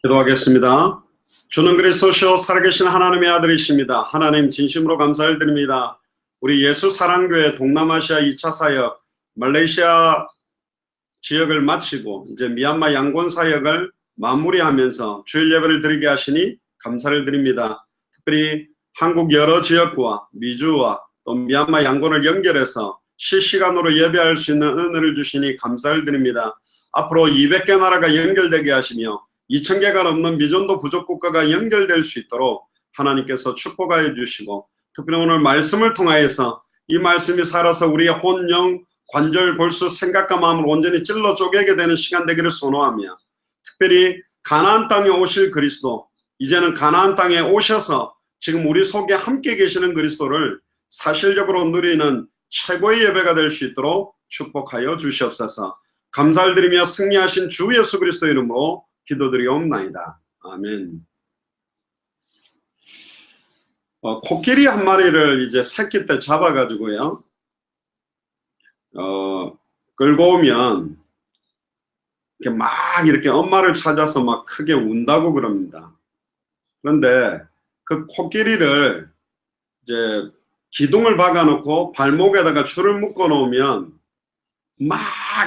기도하겠습니다. 주는 그리스도시요 살아계신 하나님의 아들이십니다. 하나님 진심으로 감사를 드립니다. 우리 예수 사랑교회 동남아시아 2차 사역 말레이시아 지역을 마치고 이제 미얀마 양곤 사역을 마무리하면서 주일 예배를 드리게 하시니 감사를 드립니다. 특별히 한국 여러 지역과 미주와 또 미얀마 양곤을 연결해서 실시간으로 예배할 수 있는 은혜를 주시니 감사를 드립니다. 앞으로 200개 나라가 연결되게 하시며 2000개가 넘는 미전도 부족 국가가 연결될 수 있도록 하나님께서 축복하여 주시고, 특별히 오늘 말씀을 통하여서 이 말씀이 살아서 우리의 혼, 영, 관절, 골수, 생각과 마음을 온전히 찔러 쪼개게 되는 시간 되기를 소원하며, 특별히 가나안 땅에 오실 그리스도, 이제는 가나안 땅에 오셔서 지금 우리 속에 함께 계시는 그리스도를 사실적으로 누리는 최고의 예배가 될 수 있도록 축복하여 주시옵소서. 감사를 드리며 승리하신 주 예수 그리스도 이름으로 기도드리옵나이다. 아멘. 코끼리 한 마리를 이제 새끼 때 잡아가지고요, 끌고 오면 이렇게 엄마를 찾아서 막 크게 운다고 그럽니다. 그런데 그 코끼리를 이제 기둥을 박아놓고 발목에다가 줄을 묶어 놓으면 막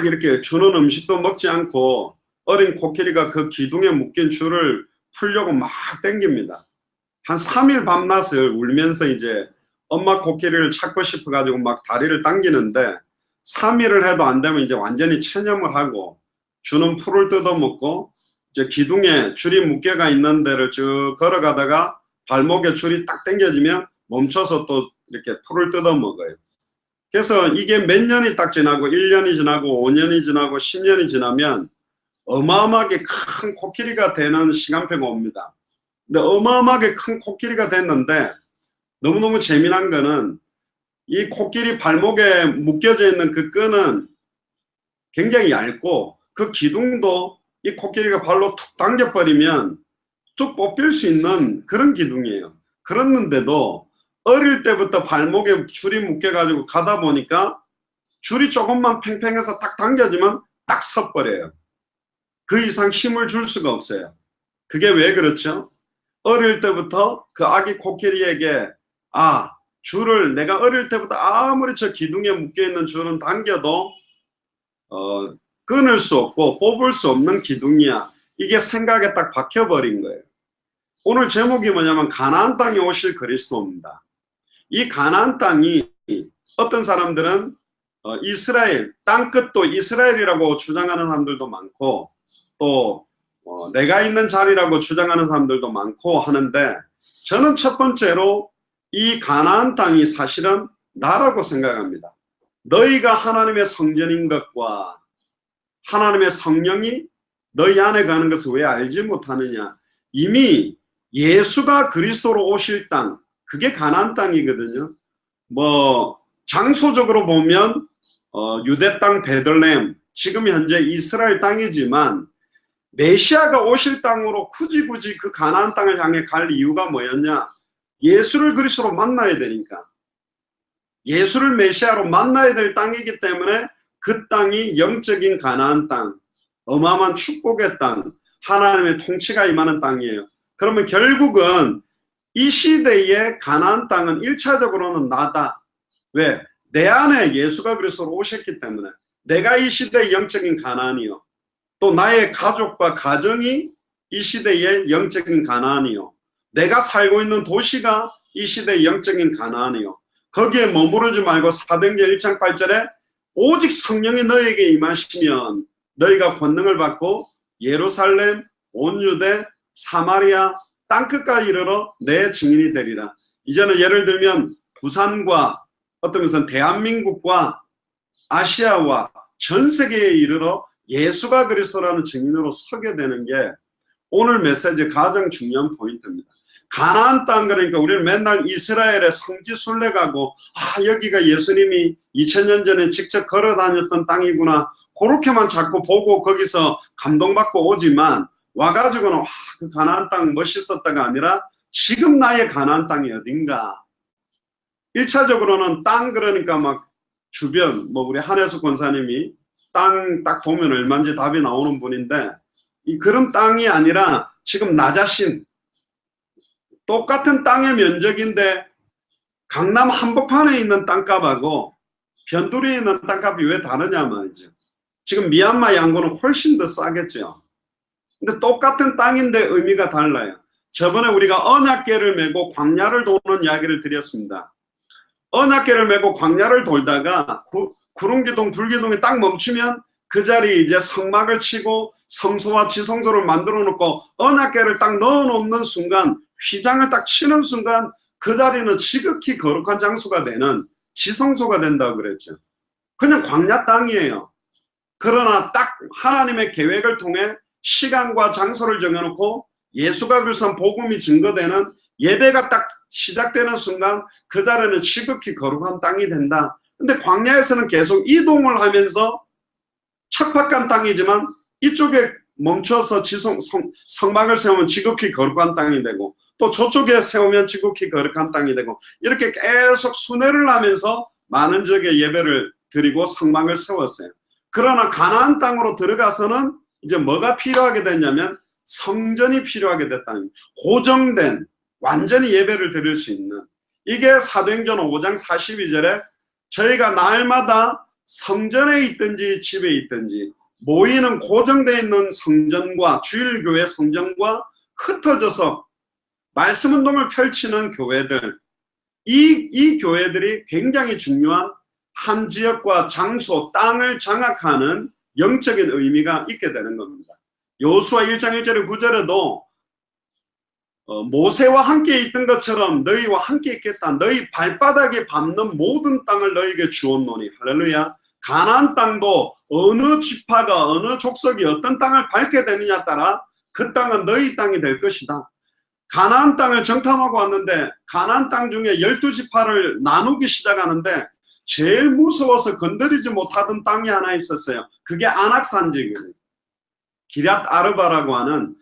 이렇게 주는 음식도 먹지 않고 어린 코끼리가 그 기둥에 묶인 줄을 풀려고 막 당깁니다. 한 3일 밤낮을 울면서 이제 엄마 코끼리를 찾고 싶어 가지고 막 다리를 당기는데 3일을 해도 안 되면 이제 완전히 체념을 하고 주는 풀을 뜯어먹고 이제 기둥에 줄이 묶여가 있는 데를 쭉 걸어가다가 발목에 줄이 딱 당겨지면 멈춰서 또 이렇게 풀을 뜯어먹어요. 그래서 이게 몇 년이 딱 지나고 1년이 지나고 5년이 지나고 10년이 지나면 어마어마하게 큰 코끼리가 되는 시간표가 옵니다. 근데 어마어마하게 큰 코끼리가 됐는데 너무너무 재미난 거는 이 코끼리 발목에 묶여져 있는 그 끈은 굉장히 얇고 그 기둥도 이 코끼리가 발로 툭 당겨버리면 쭉 뽑힐 수 있는 그런 기둥이에요. 그랬는데도 어릴 때부터 발목에 줄이 묶여가지고 가다 보니까 줄이 조금만 팽팽해서 딱 당겨지면 딱 서버려요. 그 이상 힘을 줄 수가 없어요. 그게 왜 그렇죠? 어릴 때부터 그 아기 코끼리에게 줄을 내가 어릴 때부터 아무리 저 기둥에 묶여있는 줄은 당겨도 끊을 수 없고 뽑을 수 없는 기둥이야. 이게 생각에 딱 박혀버린 거예요. 오늘 제목이 뭐냐면 가나안 땅에 오실 그리스도입니다. 이 가나안 땅이 어떤 사람들은 이스라엘, 땅끝도 이스라엘이라고 주장하는 사람들도 많고 또 내가 있는 자리라고 주장하는 사람들도 많고 하는데, 저는 첫 번째로 이 가나안 땅이 사실은 나라고 생각합니다. 너희가 하나님의 성전인 것과 하나님의 성령이 너희 안에 가는 것을 왜 알지 못하느냐. 이미 예수가 그리스도로 오실 땅, 그게 가나안 땅이거든요. 장소적으로 보면 유대 땅 베들레헴, 지금 현재 이스라엘 땅이지만 메시아가 오실 땅으로 굳이 그 가나안 땅을 향해 갈 이유가 뭐였냐? 예수를 그리스도로 만나야 되니까. 예수를 메시아로 만나야 될 땅이기 때문에 그 땅이 영적인 가나안 땅, 어마어마한 축복의 땅, 하나님의 통치가 임하는 땅이에요. 그러면 결국은 이 시대의 가나안 땅은 1차적으로는 나다. 왜? 내 안에 예수가 그리스도로 오셨기 때문에. 내가 이 시대의 영적인 가나안이요, 또 나의 가족과 가정이 이 시대의 영적인 가나안이요, 내가 살고 있는 도시가 이 시대의 영적인 가나안이요, 거기에 머무르지 말고 사도행전 1장 8절에 오직 성령이 너에게 임하시면 너희가 권능을 받고 예루살렘, 온 유대, 사마리아 땅끝까지 이르러 내 증인이 되리라. 이제는 예를 들면 부산과 어떤 것은 대한민국과 아시아와 전 세계에 이르러 예수가 그리스도라는 증인으로 서게 되는 게 오늘 메시지의 가장 중요한 포인트입니다. 가나안 땅, 그러니까 우리는 맨날 이스라엘의 성지 순례 가고 여기가 예수님이 2000년 전에 직접 걸어 다녔던 땅이구나, 그렇게만 자꾸 보고 거기서 감동받고 오지만 와가지고는 그 가나안 땅 멋있었다가 아니라 지금 나의 가나안 땅이 어딘가. 1차적으로는 땅, 그러니까 막 주변, 우리 한혜숙 권사님이 땅 딱 보면 얼마인지 답이 나오는 분인데, 그런 땅이 아니라 지금 나 자신 똑같은 땅의 면적인데 강남 한복판에 있는 땅값하고 변두리에 있는 땅값이 왜 다르냐 말이죠. 지금 미얀마 양고는 훨씬 더 싸겠죠. 근데 똑같은 땅인데 의미가 달라요. 저번에 우리가 언약궤를 메고 광야를 도는 이야기를 드렸습니다. 언약궤를 메고 광야를 돌다가 구름기둥 불기둥이 딱 멈추면 그 자리에 이제 성막을 치고 성소와 지성소를 만들어 놓고 언약궤를 딱 넣어 놓는 순간, 휘장을 딱 치는 순간 그 자리는 지극히 거룩한 장소가 되는 지성소가 된다고 그랬죠. 그냥 광야 땅이에요. 그러나 딱 하나님의 계획을 통해 시간과 장소를 정해놓고 예수가 그리스도 복음이 증거되는 예배가 딱 시작되는 순간 그 자리는 지극히 거룩한 땅이 된다. 근데 광야에서는 계속 이동을 하면서 척박한 땅이지만 이쪽에 멈춰서 성막을 세우면 지극히 거룩한 땅이 되고 또 저쪽에 세우면 지극히 거룩한 땅이 되고 이렇게 계속 순회를 하면서 많은 지역의 예배를 드리고 성막을 세웠어요. 그러나 가나안 땅으로 들어가서는 이제 뭐가 필요하게 됐냐면 성전이 필요하게 됐다는, 고정된 완전히 예배를 드릴 수 있는, 이게 사도행전 5장 42절에 저희가 날마다 성전에 있든지 집에 있든지 모이는 고정되어 있는 성전과 주일교회 성전과 흩어져서 말씀운동을 펼치는 교회들, 이 교회들이 굉장히 중요한 한 지역과 장소, 땅을 장악하는 영적인 의미가 있게 되는 겁니다. 여호수아 1장 1절에 9절에도 모세와 함께 있던 것처럼 너희와 함께 있겠다. 너희 발바닥에 밟는 모든 땅을 너희에게 주었노니. 할렐루야. 가나안 땅도 어느 지파가 어느 족속이 어떤 땅을 밟게 되느냐에 따라 그 땅은 너희 땅이 될 것이다. 가나안 땅을 정탐하고 왔는데 가나안 땅 중에 12지파를 나누기 시작하는데 제일 무서워서 건드리지 못하던 땅이 하나 있었어요. 그게 안악산지거든요. 기럇 아르바라고 하는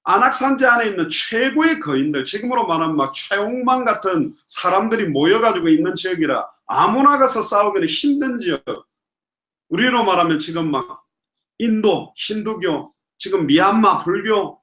안악산지 안에 있는 최고의 거인들, 지금으로 말하면 막 최홍만 같은 사람들이 모여가지고 있는 지역이라 아무나 가서 싸우기는 힘든 지역. 우리로 말하면 지금 막 인도 힌두교, 지금 미얀마 불교,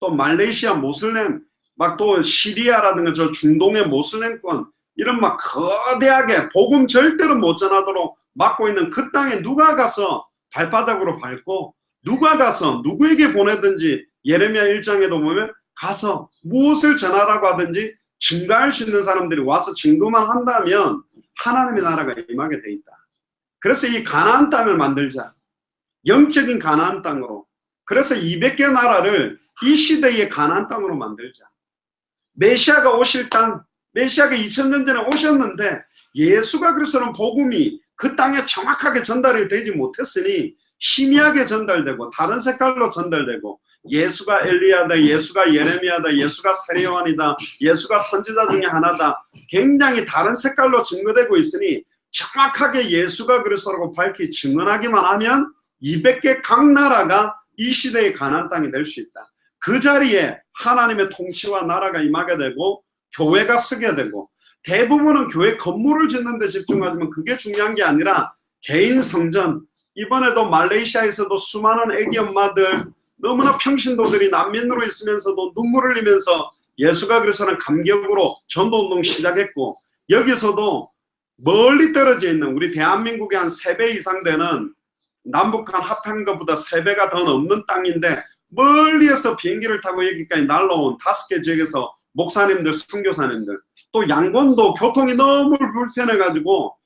또 말레이시아 모슬렘, 막 또 시리아라든가 저 중동의 모슬렘권, 이런 막 거대하게 복음 절대로 못 전하도록 막고 있는 그 땅에 누가 가서 발바닥으로 밟고 누가 가서 누구에게 보내든지, 예레미야 1장에도 보면 가서 무엇을 전하라고 하든지 증거할 수 있는 사람들이 와서 증거만 한다면 하나님의 나라가 임하게 돼 있다. 그래서 이 가나안 땅을 만들자. 영적인 가나안 땅으로. 그래서 200개 나라를 이 시대의 가나안 땅으로 만들자. 메시아가 오실 땅, 메시아가 2000년 전에 오셨는데 예수가 그리스도는 복음이 그 땅에 정확하게 전달이 되지 못했으니 희미하게 전달되고 다른 색깔로 전달되고, 예수가 엘리야다, 예수가 예레미야다, 예수가 세례요한이다, 예수가 선지자 중에 하나다, 굉장히 다른 색깔로 증거되고 있으니 정확하게 예수가 그리스도라고 밝히 증언하기만 하면 200개 각 나라가 이 시대의 가나안 땅이 될 수 있다. 그 자리에 하나님의 통치와 나라가 임하게 되고 교회가 서게 되고, 대부분은 교회 건물을 짓는 데 집중하지만 그게 중요한 게 아니라 개인 성전, 이번에도 말레이시아에서도 수많은 애기 엄마들, 너무나 평신도들이 난민으로 있으면서도 눈물을 흘리면서 예수가 그리스도는 감격으로 전도운동 시작했고, 여기서도 멀리 떨어져 있는 우리 대한민국의 한 3배 이상 되는, 남북한 합한 것보다 3배가 더 넘는 땅인데 멀리에서 비행기를 타고 여기까지 날라온 5개 지역에서 목사님들, 선교사님들, 또 양곤도 교통이 너무 불편해가지고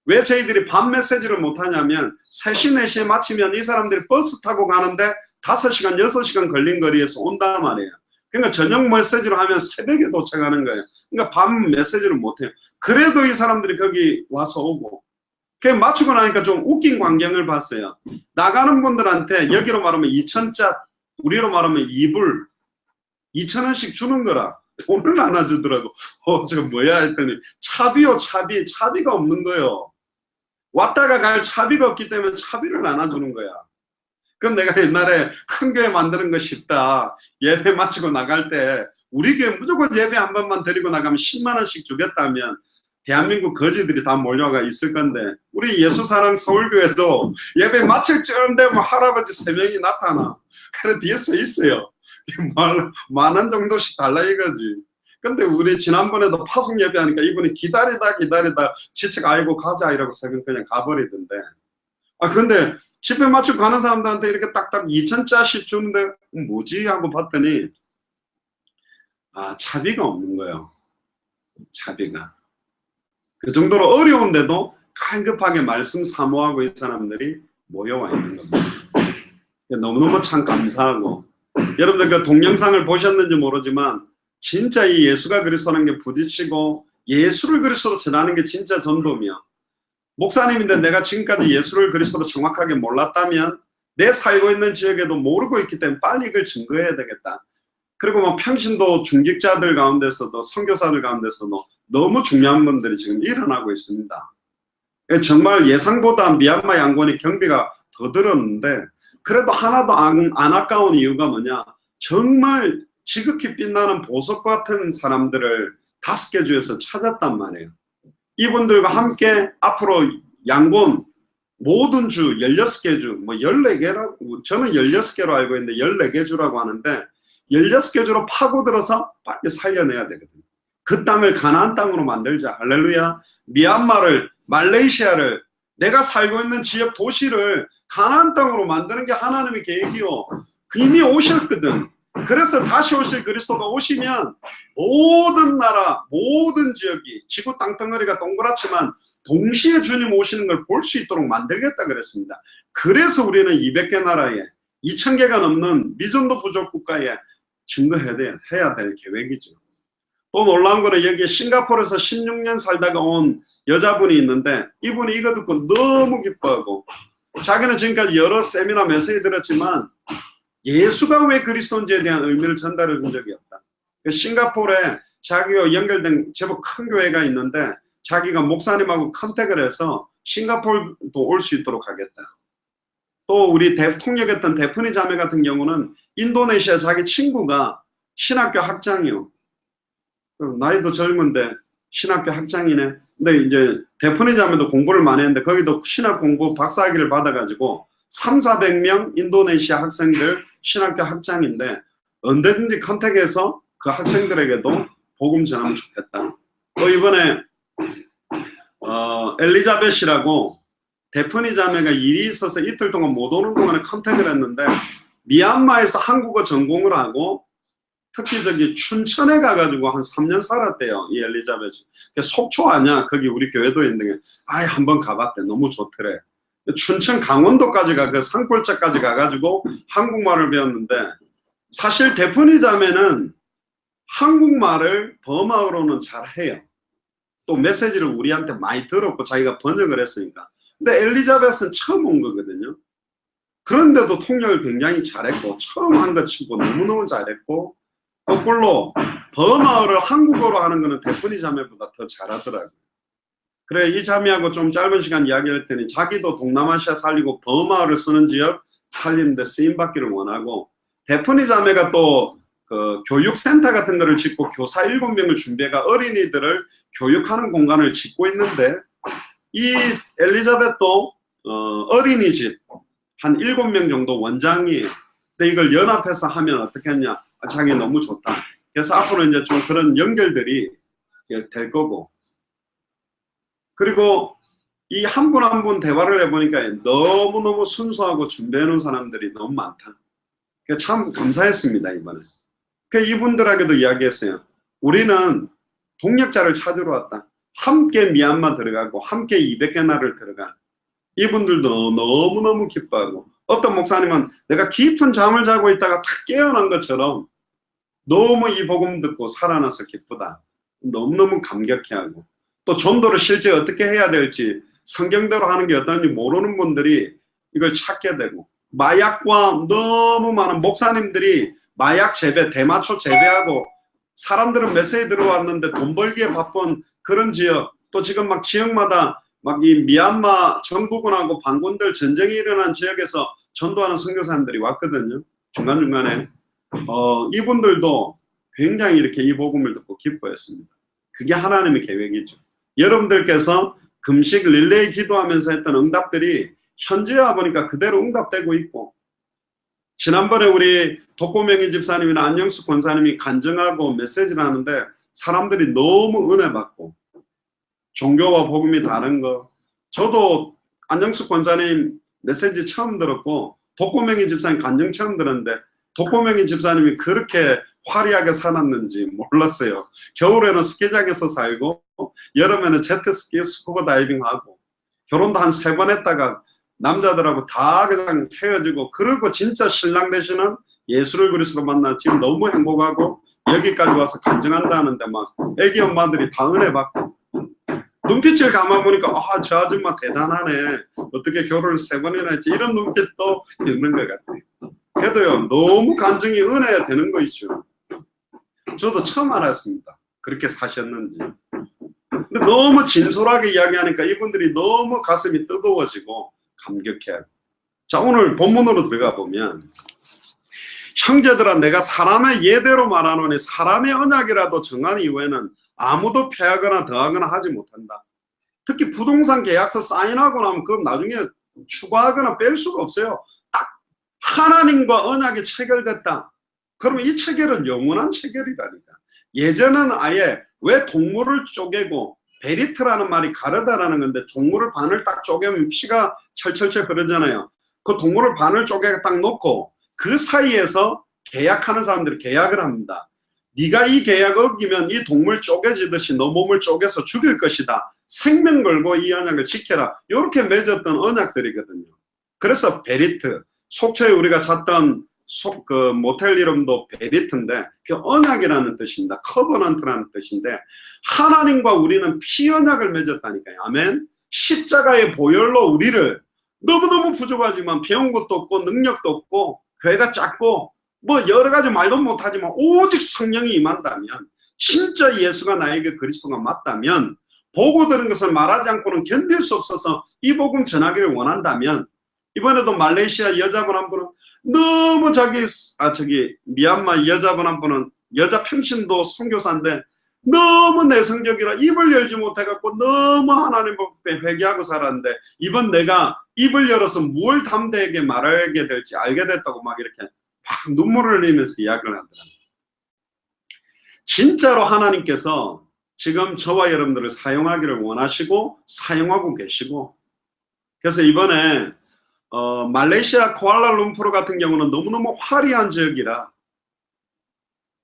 왜 저희들이 밤 메시지를 못하냐면 3시, 4시에 마치면 이 사람들이 버스 타고 가는데 5시간, 6시간 걸린 거리에서 온단 말이에요. 그러니까 저녁 메시지로 하면 새벽에 도착하는 거예요. 그러니까 밤 메시지를 못해요. 그래도 이 사람들이 거기 와서 오고, 그냥 맞추고 나니까 좀 웃긴 광경을 봤어요. 나가는 분들한테 여기로 말하면 2,000짜, 우리로 말하면 2불, 2,000원씩 주는 거라. 돈을 나눠주더라고. 저거 뭐야 했더니 차비요, 차비가 없는 거요. 왔다가 갈 차비가 없기 때문에 차비를 나눠주는 거야. 그럼 내가 옛날에 큰 교회 만드는 거 쉽다. 예배 마치고 나갈 때 우리 교회 무조건 예배 한 번만 드리고 나가면 10만 원씩 주겠다면 대한민국 거지들이 다 몰려가 있을 건데, 우리 예수사랑 서울교회도 예배 마칠 쯤 되면 할아버지 3명이 나타나. 그래 뒤에 서 있어요. 만 원 정도씩 달라 이거지. 근데 우리 지난번에도 파송 예배하니까 이분이 기다리다 지체가 아이고 가자 이러고 그냥 가버리던데. 그런데 집회 맞추고 가는 사람들한테 이렇게 딱딱 2,000짜씩 주는데 뭐지 하고 봤더니 차비가 없는 거예요. 차비가. 그 정도로 어려운데도 갈급하게 말씀 사모하고 이 사람들이 모여와 있는 겁니다. 너무너무 참 감사하고, 여러분들 그 동영상을 보셨는지 모르지만 진짜 이 예수가 그리스도라는 게 부딪히고 예수를 그리스도로 전하는 게 진짜 전도며, 목사님인데 내가 지금까지 예수를 그리스도로 정확하게 몰랐다면 내 살고 있는 지역에도 모르고 있기 때문에 빨리 이걸 증거해야 되겠다. 그리고 뭐 평신도 중직자들 가운데서도 선교사들 가운데서도 너무 중요한 분들이 지금 일어나고 있습니다. 정말 예상보다 미얀마 양곤이 경비가 더 들었는데 그래도 하나도 안 아까운 이유가 뭐냐, 정말 지극히 빛나는 보석 같은 사람들을 5개 주에서 찾았단 말이에요. 이분들과 함께 앞으로 양곤 모든 주 16개 주, 뭐 14개라고, 저는 16개로 알고 있는데 14개 주라고 하는데 16개 주로 파고들어서 빨리 살려내야 되거든요. 그 땅을 가나안 땅으로 만들자. 할렐루야. 미얀마를, 말레이시아를, 내가 살고 있는 지역 도시를 가나안 땅으로 만드는 게 하나님의 계획이요. 이미 오셨거든. 그래서 다시 오실 그리스도가 오시면 모든 나라, 모든 지역이, 지구 땅덩어리가 동그랗지만 동시에 주님 오시는 걸 볼 수 있도록 만들겠다 그랬습니다. 그래서 우리는 200개 나라에 2,000개가 넘는 미전도 부족 국가에 증거해야 될 계획이죠. 또 놀라운 거는 여기 싱가포르에서 16년 살다가 온 여자분이 있는데, 이분이 이거 듣고 너무 기뻐하고, 자기는 지금까지 여러 세미나 메시지 들었지만 예수가 왜 그리스도인지에 대한 의미를 전달해 준 적이 없다. 싱가포르에 자기가 연결된 제법 큰 교회가 있는데 자기가 목사님하고 컨택을 해서 싱가포르도 올 수 있도록 하겠다. 또 우리 통역했던 데프니 자매 같은 경우는 인도네시아 자기 친구가 신학교 학장이요. 나이도 젊은데 신학교 학장이네. 근데 이제 데프니 자매도 공부를 많이 했는데 거기도 신학 공부 박사학위를 받아가지고 300~400명 인도네시아 학생들 신학교 학장인데 언제든지 컨택해서 그 학생들에게도 복음 전하면 좋겠다. 또 이번에 엘리자벳이라고 데프니 자매가 일이 있어서 이틀 동안 못 오는 동안에 컨택을 했는데 미얀마에서 한국어 전공을 하고 특히 저기 춘천에 가가지고 한 3년 살았대요. 이 엘리자벳이. 속초 아냐? 거기 우리 교회도 있는데 한번 가봤대. 너무 좋더래. 춘천 강원도까지 그 산골짜까지 가가지고 한국말을 배웠는데, 사실 데프니 자매는 한국말을 버마어로는 잘해요. 또 메시지를 우리한테 많이 들었고 자기가 번역을 했으니까. 근데 엘리자벳은 처음 온 거거든요. 그런데도 통역을 굉장히 잘했고 처음 한 것 치고 너무너무 잘했고, 거꾸로 버마어를 한국어로 하는 거는 데프니 자매보다 더 잘하더라고요. 그래, 이 자매하고 좀 짧은 시간 이야기를 했더니 자기도 동남아시아 살리고 버마어를 쓰는 지역 살리는데 쓰임받기를 원하고, 데프니 자매가 또 그 교육센터 같은 거를 짓고 교사 7명을 준비해가 어린이들을 교육하는 공간을 짓고 있는데, 이 엘리자벳도 어린이집 한 7명 정도 원장이에요. 근데 이걸 연합해서 하면 어떻게 했냐, 자기 너무 좋다. 그래서 앞으로 이제 좀 그런 연결들이 될 거고, 그리고 이 한 분 한 분 대화를 해보니까 너무너무 순수하고 준비해놓은 사람들이 너무 많다. 참 감사했습니다, 이번에. 이분들에게도 이야기했어요. 우리는 동역자를 찾으러 왔다. 함께 미얀마 들어가고 함께 200개 나라를 들어가. 이분들도 너무너무 기뻐하고, 어떤 목사님은 내가 깊은 잠을 자고 있다가 탁 깨어난 것처럼 너무 이 복음 듣고 살아나서 기쁘다. 너무너무 감격해하고, 또 전도를 실제 어떻게 해야 될지 성경대로 하는 게 어떤지 모르는 분들이 이걸 찾게 되고, 마약과 너무 많은 목사님들이 마약 재배, 대마초 재배하고, 사람들은 메시지 들어왔는데 돈 벌기에 바쁜 그런 지역, 또 지금 막 지역마다 막 이 미얀마 정부군하고 반군들 전쟁이 일어난 지역에서 전도하는 선교사님들이 왔거든요. 중간중간에. 이분들도 굉장히 이렇게 이 복음을 듣고 기뻐했습니다. 그게 하나님의 계획이죠. 여러분들께서 금식 릴레이 기도하면서 했던 응답들이 현지에 와보니까 그대로 응답되고 있고, 지난번에 우리 독고명희 집사님이나 안영숙 권사님이 간증하고 메시지를 하는데 사람들이 너무 은혜 받고 종교와 복음이 다른 거. 저도 안영숙 권사님 메시지 처음 들었고 독고명희 집사님 간증 처음 들었는데 독고명희 집사님이 그렇게 화려하게 살았는지 몰랐어요. 겨울에는 스키장에서 살고 여름에는 제트스키 스쿠버 다이빙하고 결혼도 한 3번 했다가 남자들하고 다 그냥 헤어지고 그러고 진짜 신랑 되시는 예수를 그리스도로 만나 지금 너무 행복하고 여기까지 와서 간증한다는데 막 애기 엄마들이 다 은혜 받고 눈빛을 감아보니까 아, 저 아줌마 대단하네. 어떻게 결혼을 3번이나 했지. 이런 눈빛도 있는 것 같아요. 그래도요 너무 간증이 은혜가 되는 거 있죠. 저도 처음 알았습니다. 그렇게 사셨는지. 근데 너무 진솔하게 이야기하니까 이분들이 너무 가슴이 뜨거워지고 감격해요. 자, 오늘 본문으로 들어가 보면 형제들아 내가 사람의 예대로 말하노니 사람의 언약이라도 정한 이후에는 아무도 폐하거나 더하거나 하지 못한다. 특히 부동산 계약서 사인하고 나면 그건 나중에 추가하거나 뺄 수가 없어요. 딱 하나님과 언약이 체결됐다. 그러면 이 체결은 영원한 체결이라니까. 예전은 아예 왜 동물을 쪼개고 베리트라는 말이 가르다라는 건데 동물을 반을 딱 쪼개면 피가 철철철 흐르잖아요. 그 동물을 반을 쪼개 딱 놓고 그 사이에서 계약하는 사람들이 계약을 합니다. 네가 이 계약 어기면 이 동물 쪼개지듯이 너 몸을 쪼개서 죽일 것이다. 생명 걸고 이 언약을 지켜라. 이렇게 맺었던 언약들이거든요. 그래서 베리트, 속초에 우리가 찾던 그 모텔 이름도 베리트인데 그 언약이라는 뜻입니다. 커버넌트라는 뜻인데 하나님과 우리는 피언약을 맺었다니까요. 아멘. 십자가의 보혈로 우리를 너무너무 부족하지만 배운 것도 없고 능력도 없고 교회가 작고 뭐 여러 가지 말도 못하지만 오직 성령이 임한다면 진짜 예수가 나에게 그리스도가 맞다면 보고 들은 것을 말하지 않고는 견딜 수 없어서 이 복음 전하기를 원한다면 이번에도 말레이시아 여자분 한 분은 너무 미얀마 여자분 한 분은 여자 평신도 선교사인데 너무 내성적이라 입을 열지 못해갖고 너무 하나님 법에 회개하고 살았는데 이번 내가 입을 열어서 뭘 담대하게 말하게 될지 알게 됐다고 막 이렇게 막 눈물을 흘리면서 이야기를 하더라고요. 진짜로 하나님께서 지금 저와 여러분들을 사용하기를 원하시고 사용하고 계시고 그래서 이번에 말레이시아 쿠알라룸푸르 같은 경우는 너무너무 화려한 지역이라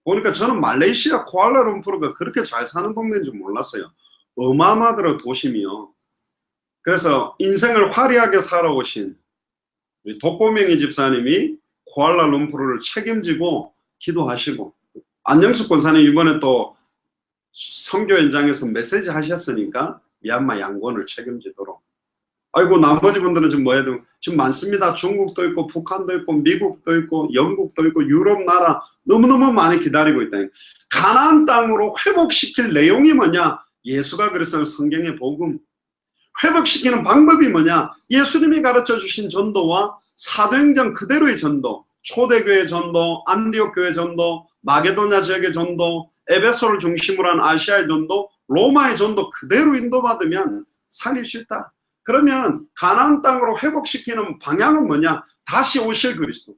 보니까 저는 말레이시아 쿠알라룸푸르가 그렇게 잘 사는 동네인 줄 몰랐어요. 어마어마하더라고요, 도심이요. 그래서 인생을 화려하게 살아오신 우리 독고명희 집사님이 쿠알라룸푸르를 책임지고 기도하시고 안영숙 권사님 이번에 또 선교 현장에서 메시지 하셨으니까 미얀마 양권을 책임지도록. 아이고 나머지 분들은 지금 뭐 해야 되고 지금 많습니다. 중국도 있고 북한도 있고 미국도 있고 영국도 있고 유럽 나라 너무너무 많이 기다리고 있다. 가나안 땅으로 회복시킬 내용이 뭐냐? 예수가 그랬어요. 성경의 복음. 회복시키는 방법이 뭐냐? 예수님이 가르쳐 주신 전도와 사도행전 그대로의 전도, 초대교회 전도, 안디옥 교회 전도, 마게도냐 지역의 전도, 에베소를 중심으로 한 아시아의 전도, 로마의 전도 그대로 인도받으면 살릴 수 있다. 그러면 가나안 땅으로 회복시키는 방향은 뭐냐? 다시 오실 그리스도.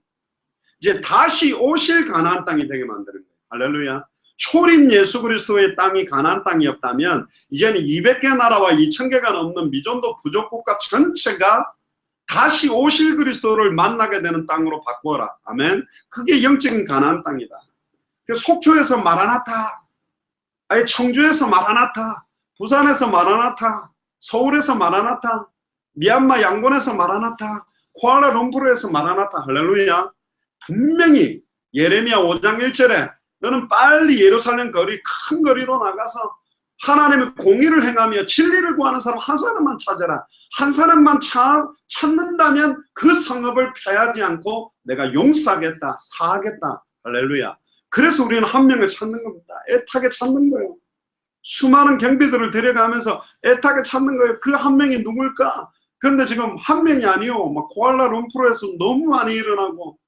이제 다시 오실 가나안 땅이 되게 만드는 거예요. 할렐루야. 초림 예수 그리스도의 땅이 가나안 땅이었다면 이제는 200개 나라와 2000개가 넘는 미전도 부족 국가 전체가 다시 오실 그리스도를 만나게 되는 땅으로 바꾸어라. 아멘. 그게 영적인 가나안 땅이다. 속초에서 마라나타, 아예 청주에서 마라나타, 부산에서 마라나타, 서울에서 마라나타, 미얀마 양곤에서 마라나타, 쿠알라룸푸르에서 마라나타. 할렐루야. 분명히 예레미야 5장 1절에 너는 빨리 예루살렘 거리 큰 거리로 나가서 하나님의 공의를 행하며 진리를 구하는 사람 한 사람만 찾아라. 한 사람만 찾는다면 그 성읍을 패하지 않고 내가 용서하겠다, 사하겠다. 할렐루야. 그래서 우리는 한 명을 찾는 겁니다. 애타게 찾는 거예요. 수많은 경비들을 데려가면서 애타게 찾는 거예요. 그 한 명이 누굴까? 그런데 지금 한 명이 아니요. 막 쿠알라룸푸르에서 너무 많이 일어나고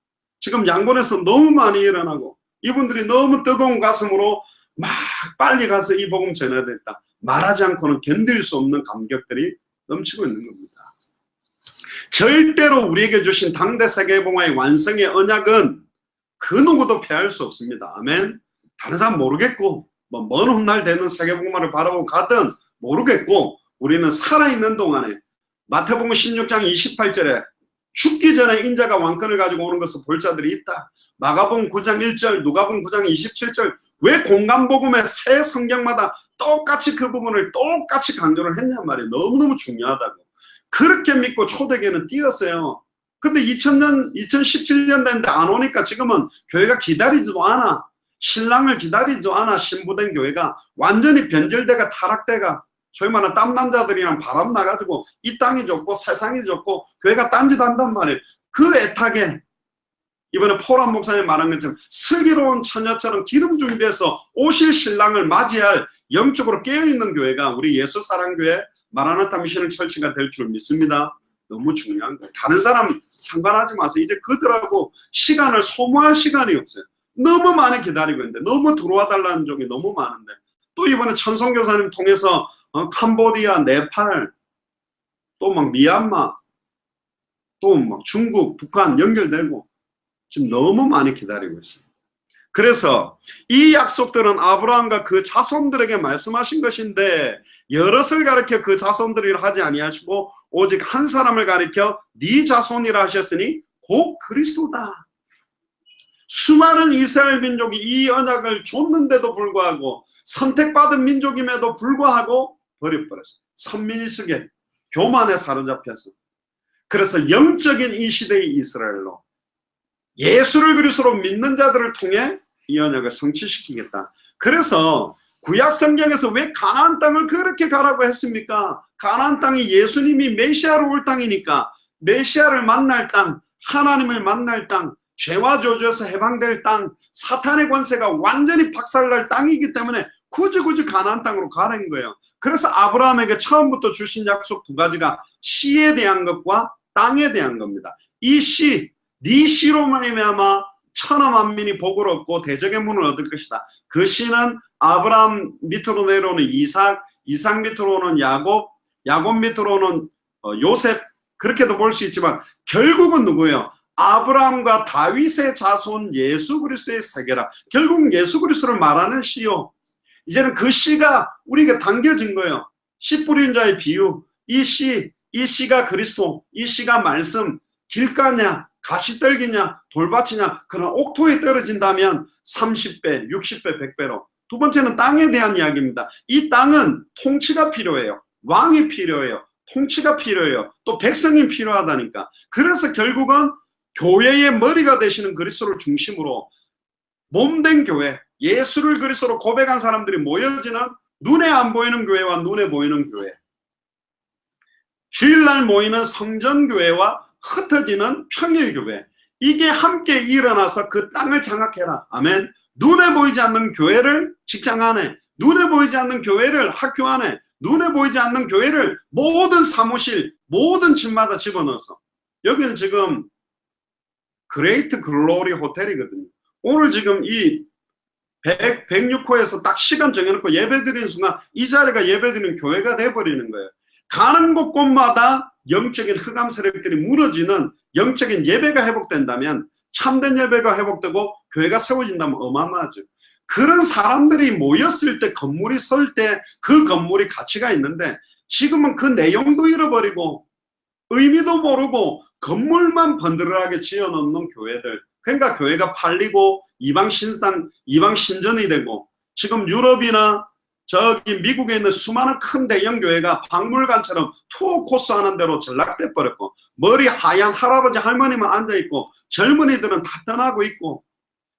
지금 양곤에서 너무 많이 일어나고 이분들이 너무 뜨거운 가슴으로 막 빨리 가서 이 복음 전해야 됐다. 말하지 않고는 견딜 수 없는 감격들이 넘치고 있는 겁니다. 절대로 우리에게 주신 당대 세계복음화의 완성의 언약은 그 누구도 패할 수 없습니다. 아멘. 다른 사람 모르겠고 먼 훗날 되는 세계복음화를 바라보고 가든 모르겠고, 우리는 살아있는 동안에 마태복음 16장 28절에 죽기 전에 인자가 왕권을 가지고 오는 것을 볼 자들이 있다. 마가복음 9장 1절, 누가복음 9장 27절. 왜 공간복음의 새 성경마다 똑같이 그 부분을 똑같이 강조를 했냔 말이에요. 너무너무 중요하다고. 그렇게 믿고 초대교회는 뛰었어요. 근데 2017년 됐는데 안 오니까 지금은 교회가 기다리지도 않아. 신랑을 기다리지도 않아. 신부된 교회가 완전히 변절대가 타락대가 소위 말하는 땀남자들이랑 바람 나가지고 이 땅이 좋고 세상이 좋고 교회가 딴짓 한단 말이에요. 그 애타게 이번에 포란 목사님 말한 것처럼 슬기로운 처녀처럼 기름 준비해서 오실 신랑을 맞이할 영적으로 깨어있는 교회가 우리 예수사랑교회 마라나타 미션을 철치가 될 줄 믿습니다. 너무 중요한 거예요. 다른 사람 상관하지 마세요. 이제 그들하고 시간을 소모할 시간이 없어요. 너무 많이 기다리고 있는데, 너무 들어와 달라는 종이 너무 많은데, 또 이번에 천성교사님 통해서 캄보디아, 네팔, 또 막 미얀마, 또 막 중국, 북한 연결되고 지금 너무 많이 기다리고 있어요. 그래서 이 약속들은 아브라함과 그 자손들에게 말씀하신 것인데, 여럿을 가리켜 그 자손들이라 하지 아니하시고 오직 한 사람을 가리켜 네 자손이라 하셨으니 곧 그리스도다. 수많은 이스라엘 민족이 이 언약을 줬는데도 불구하고, 선택받은 민족임에도 불구하고 버려버렸어요. 선민의식에, 교만에 사로잡혀서. 그래서 영적인 이 시대의 이스라엘로 예수를 그리스도로 믿는 자들을 통해 이 언약을 성취시키겠다. 그래서 구약 성경에서 왜 가나안 땅을 그렇게 가라고 했습니까? 가나안 땅이 예수님이 메시아로 올 땅이니까, 메시아를 만날 땅, 하나님을 만날 땅, 죄와 저주에서 해방될 땅, 사탄의 권세가 완전히 박살날 땅이기 때문에 굳이 가나안 땅으로 가라는 거예요. 그래서 아브라함에게 처음부터 주신 약속 두 가지가 씨에 대한 것과 땅에 대한 겁니다. 이 씨, 네 씨로 말미암아 천하 만민이 복을 얻고 대적의 문을 얻을 것이다. 그 씨는 아브라함 밑으로 내려오는 이삭, 이삭 밑으로 오는 야곱, 야곱 밑으로 오는 요셉, 그렇게도 볼 수 있지만 결국은 누구예요? 아브라함과 다윗의 자손 예수 그리스도의 세계라. 결국 예수 그리스도를 말하는 씨요. 이제는 그 씨가 우리에게 당겨진 거예요. 씨 뿌린 자의 비유. 이 씨가 그리스도, 이 씨가 말씀, 길가냐, 가시떨기냐, 돌밭이냐, 그런 옥토에 떨어진다면 30배, 60배, 100배로. 두 번째는 땅에 대한 이야기입니다. 이 땅은 통치가 필요해요. 왕이 필요해요. 통치가 필요해요. 또 백성이 필요하다니까. 그래서 결국은 교회의 머리가 되시는 그리스도를 중심으로 몸된 교회, 예수를 그리스도로 고백한 사람들이 모여지는 눈에 안 보이는 교회와 눈에 보이는 교회, 주일날 모이는 성전교회와 흩어지는 평일교회, 이게 함께 일어나서 그 땅을 장악해라. 아멘. 눈에 보이지 않는 교회를 직장 안에, 눈에 보이지 않는 교회를 학교 안에, 눈에 보이지 않는 교회를 모든 사무실, 모든 집마다 집어넣어서. 여기는 지금 그레이트 글로리 호텔이거든요. 오늘 지금 이 106호에서 딱 시간 정해놓고 예배드리는 순간 이 자리가 예배드리는 교회가 돼버리는 거예요. 가는 곳곳마다 영적인 흑암 세력들이 무너지는 영적인 예배가 회복된다면, 참된 예배가 회복되고 교회가 세워진다면 어마어마하죠. 그런 사람들이 모였을 때, 건물이 설 때 그 건물이 가치가 있는데, 지금은 그 내용도 잃어버리고 의미도 모르고 건물만 번들어하게 지어놓는 교회들. 그러니까 교회가 팔리고 이방 신전이 되고, 지금 유럽이나 저기 미국에 있는 수많은 큰 대형 교회가 박물관처럼 투어 코스 하는 대로 전락돼 버렸고, 머리 하얀 할아버지 할머니만 앉아있고 젊은이들은 다 떠나고 있고,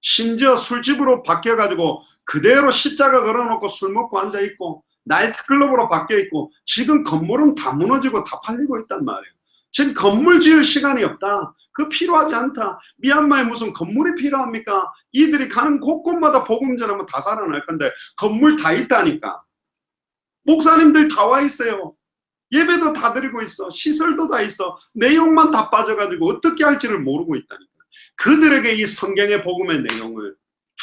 심지어 술집으로 바뀌어가지고 그대로 십자가 걸어놓고 술 먹고 앉아있고, 나이트클럽으로 바뀌어있고, 지금 건물은 다 무너지고 다 팔리고 있단 말이에요. 지금 건물 지을 시간이 없다. 그 필요하지 않다. 미얀마에 무슨 건물이 필요합니까? 이들이 가는 곳곳마다 복음 전하면 다 살아날 건데 건물 다 있다니까. 목사님들 다 와 있어요. 예배도 다 드리고 있어. 시설도 다 있어. 내용만 다 빠져가지고 어떻게 할지를 모르고 있다니까. 그들에게 이 성경의 복음의 내용을,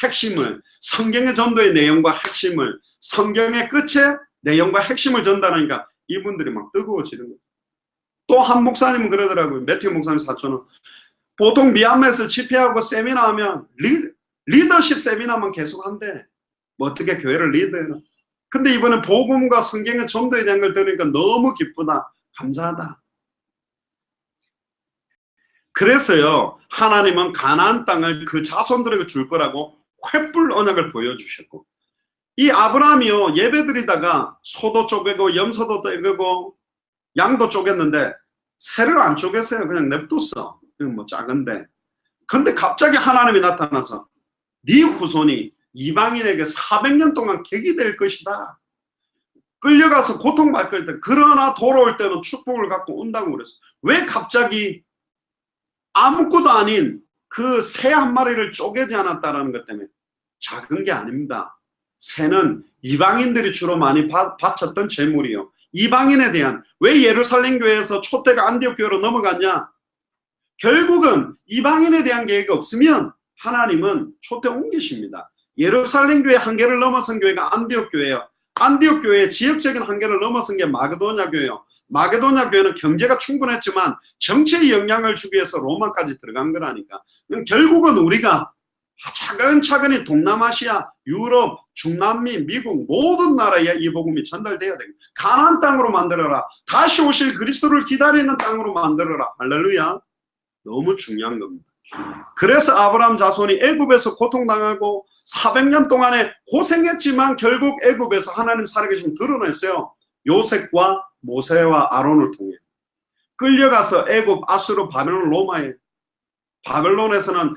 핵심을, 성경의 전도의 내용과 핵심을, 성경의 끝에 내용과 핵심을 전달하니까 이분들이 막 뜨거워지는 거예요. 또 한 목사님은 그러더라고요. 매튜 목사님 사촌은 보통 미얀마에서 집회하고 세미나 하면 리더십 세미나만 계속 한대. 뭐 어떻게 교회를 리드해라. 근데 이번에 복음과 성경의 전도에 대한 걸 들으니까 너무 기쁘다. 감사하다. 그래서요, 하나님은 가나안 땅을 그 자손들에게 줄 거라고 횃불 언약을 보여주셨고, 이 아브라함이요, 예배드리다가 소도 쪼개고 염소도 쪼개고 양도 쪼갰는데 새를 안 쪼갰어요. 그냥 냅뒀어. 뭐 작은데. 근데 갑자기 하나님이 나타나서 네 후손이 이방인에게 400년 동안 객이 될 것이다. 끌려가서 고통받을 것이다. 그러나 돌아올 때는 축복을 갖고 온다고 그랬어. 왜 갑자기 아무것도 아닌 그 새 한 마리를 쪼개지 않았다는 것 때문에? 작은 게 아닙니다. 새는 이방인들이 주로 많이 바쳤던 재물이요. 이방인에 대한, 왜 예루살렘 교회에서 초대가 안디옥 교회로 넘어갔냐? 결국은 이방인에 대한 계획이 없으면 하나님은 초대 옮기십니다. 예루살렘 교회 한계를 넘어선 교회가 안디옥 교회예요. 안디옥 교회의 지역적인 한계를 넘어선 게 마게도냐 교회예요. 마게도냐 교회는 경제가 충분했지만 정치에 영향을 주기 위해서 로마까지 들어간 거라니까. 결국은 우리가 차근차근히 동남아시아, 유럽, 중남미, 미국 모든 나라에 이 복음이 전달돼야 됩니다. 가나안 땅으로 만들어라. 다시 오실 그리스도를 기다리는 땅으로 만들어라. 할렐루야. 너무 중요한 겁니다. 그래서 아브라함 자손이 애굽에서 고통당하고 400년 동안에 고생했지만 결국 애굽에서 하나님 살아계시면 드러냈어요. 요셉과 모세와 아론을 통해 끌려가서 애굽, 아수르, 바벨론, 로마에, 바벨론에서는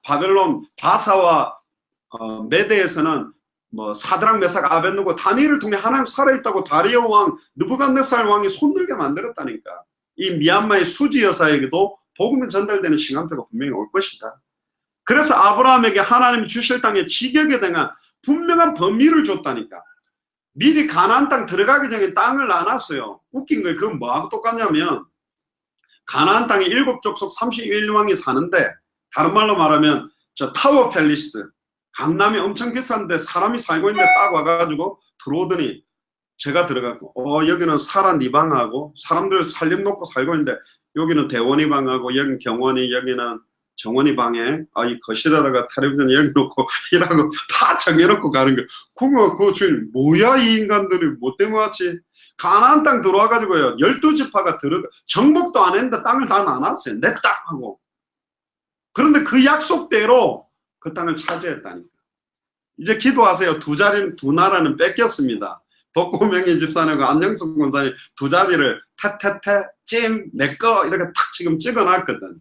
바벨론 바사와 메대에서는 뭐 사드락, 메삭, 아벤누고 다니엘을 통해 하나님 살아있다고 다리오 왕, 느부갓네살 왕이 손들게 만들었다니까. 이 미얀마의 수지 여사에게도 복음이 전달되는 시간표가 분명히 올 것이다. 그래서 아브라함에게 하나님이 주실 땅에 지격에 대한 분명한 범위를 줬다니까. 미리 가나안 땅 들어가기 전에 땅을 나눴어요. 웃긴 거예요. 그건 뭐하고 똑같냐면 가나안 땅에 7족속 31왕이 사는데, 다른 말로 말하면 저 타워 팰리스, 강남이 엄청 비싼데 사람이 살고 있는데 딱 와가지고 들어오더니 제가 들어가고 여기는 사라 네 방하고 사람들 살림 놓고 살고 있는데 여기는 대원이 방하고 여기는 경원이, 여기는 정원이 방에 이 거실에다가 텔레비전 여기 놓고 이라고 다 정해놓고 가는 거예요. 그거 주인 뭐야 이 인간들이 뭐 때문에 왔지? 가나안 땅 들어와가지고요 12지파가 정복도 안 했는데 땅을 다 나눴어요. 내 땅하고. 그런데 그 약속대로 그 땅을 차지했다니까. 이제 기도하세요. 두 나라는 뺏겼습니다. 독고명희 집사님과 안영숙 권사님 두 자리를 태태태 찜 내꺼 이렇게 탁 지금 찍어놨거든.